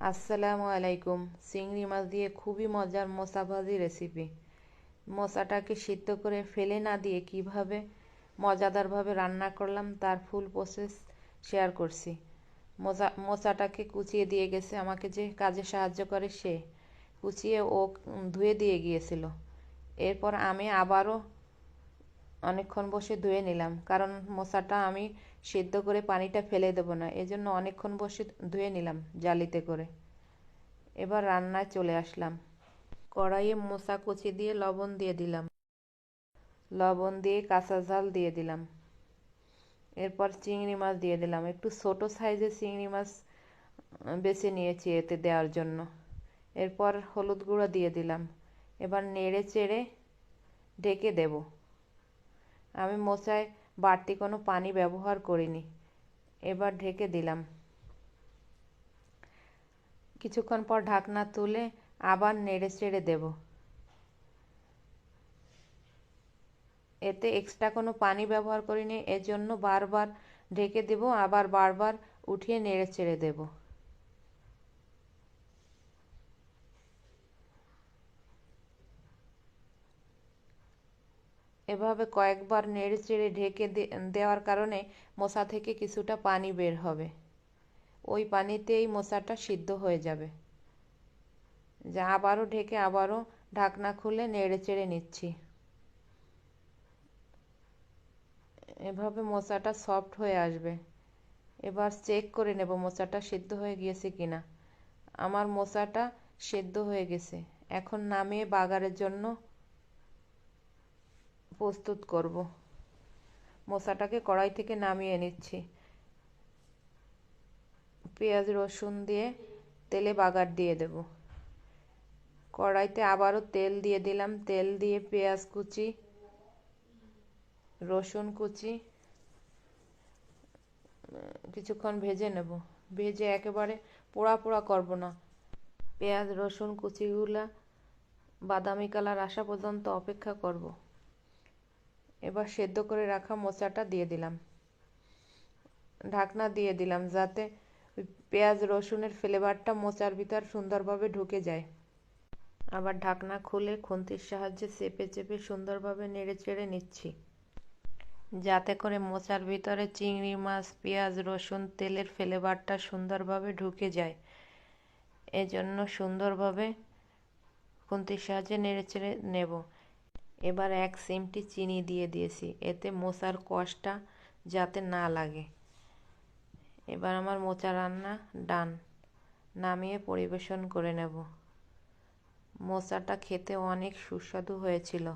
আসসালামু আলাইকুম। চিংড়ি মাছ দিয়ে খুবই মজার মোচা ভাজি রেসিপি। মোচাটাকে সিদ্ধ করে ফেলে না দিয়ে কিভাবে মজাদারভাবে রান্না করলাম তার ফুল প্রসেস শেয়ার করছি। মোচাটাকে কুচিয়ে দিয়ে গেছে, আমাকে যে কাজে সাহায্য করে সে কুচিয়ে ও ধুয়ে দিয়ে গিয়েছিল। এরপর আমি আবারও অনেকক্ষণ বসে ধুয়ে নিলাম, কারণ মোচাটা আমি সিদ্ধ করে পানিটা ফেলে দেবো না, এজন্য অনেকক্ষণ বসে ধুয়ে নিলাম জালিতে করে। এবার রান্নায় চলে আসলাম। কড়াইয়ে মোচা কুচি দিয়ে লবণ দিয়ে দিলাম, লবণ দিয়ে কাঁচা ঝাল দিয়ে দিলাম। এরপর চিংড়ি মাছ দিয়ে দিলাম, একটু ছোট সাইজের চিংড়ি মাছ বেছে নিয়েছি এতে দেওয়ার জন্য। এরপর হলুদ গুঁড়ো দিয়ে দিলাম। এবার নেড়ে চেড়ে ঢেকে দেব। আমি মোচায় বাড়তি কোনো পানি ব্যবহার করিনি। এবার ঢেকে দিলাম। কিছুক্ষণ পর ঢাকনা তুলে আবার নেড়ে চেড়ে দেব। এতে এক্সট্রা কোনো পানি ব্যবহার করিনি, এজন্য বারবার ঢেকে দেব, আবার বারবার উঠিয়ে নেড়ে চেড়ে দেব। এভাবে কয়েকবার নেড়ে চেড়ে ঢেকে দেওয়ার কারণে মোচা থেকে কিছুটা পানি বের হবে। ওই পানিতেই মোচাটা সিদ্ধ হয়ে যাবে। যা আবারও ঢেকে আবারও ঢাকনা খুলে নেড়ে চেড়ে নিচ্ছি। এভাবে মোচাটা সফট হয়ে আসবে। এবার চেক করে নেব মোচাটা সিদ্ধ হয়ে গিয়েছে কিনা। আমার মোচাটা সিদ্ধ হয়ে গেছে। এখন নামিয়ে বাগারের জন্য প্রস্তুত করব। মোচাটাকে কড়াই থেকে নামিয়ে নিচ্ছি। পেঁয়াজ রসুন দিয়ে তেলে বাগার দিয়ে দেব। কড়াইতে আবারও তেল দিয়ে দিলাম, তেল দিয়ে পেঁয়াজ কুচি, রসুন কুচি কিছুক্ষণ ভেজে নেব। ভেজে একেবারে পোড়া পোড়া করব না, পেঁয়াজ রসুন কুচিগুলা বাদামি কালার আসা পর্যন্ত অপেক্ষা করব। এবার সেদ্ধ করে রাখা মোচাটা দিয়ে দিলাম, ঢাকনা দিয়ে দিলাম যাতে পেঁয়াজ রসুনের ফ্লেভারটা মোচার ভিতর সুন্দরভাবে ঢুকে যায়। আবার ঢাকনা খুলে খুন্তির সাহায্যে চেপে চেপে সুন্দরভাবে নেড়ে চেড়ে নিচ্ছি, যাতে করে মোচার ভিতরে চিংড়ি মাছ পেঁয়াজ রসুন তেলের ফ্লেভারটা সুন্দরভাবে ঢুকে যায়। এজন্য সুন্দরভাবে খুন্তির সাহায্যে নেড়ে চেড়ে নেব। এবার 1 চিমটি চিনি দিয়ে দিয়েছি, এতে মোচার কষটা যাতে না লাগে। এবার আমার মোচা রান্না ডান। নামিয়ে পরিবেশন করে নেব। মোচাটা খেতে অনেক সুস্বাদু হয়েছিল।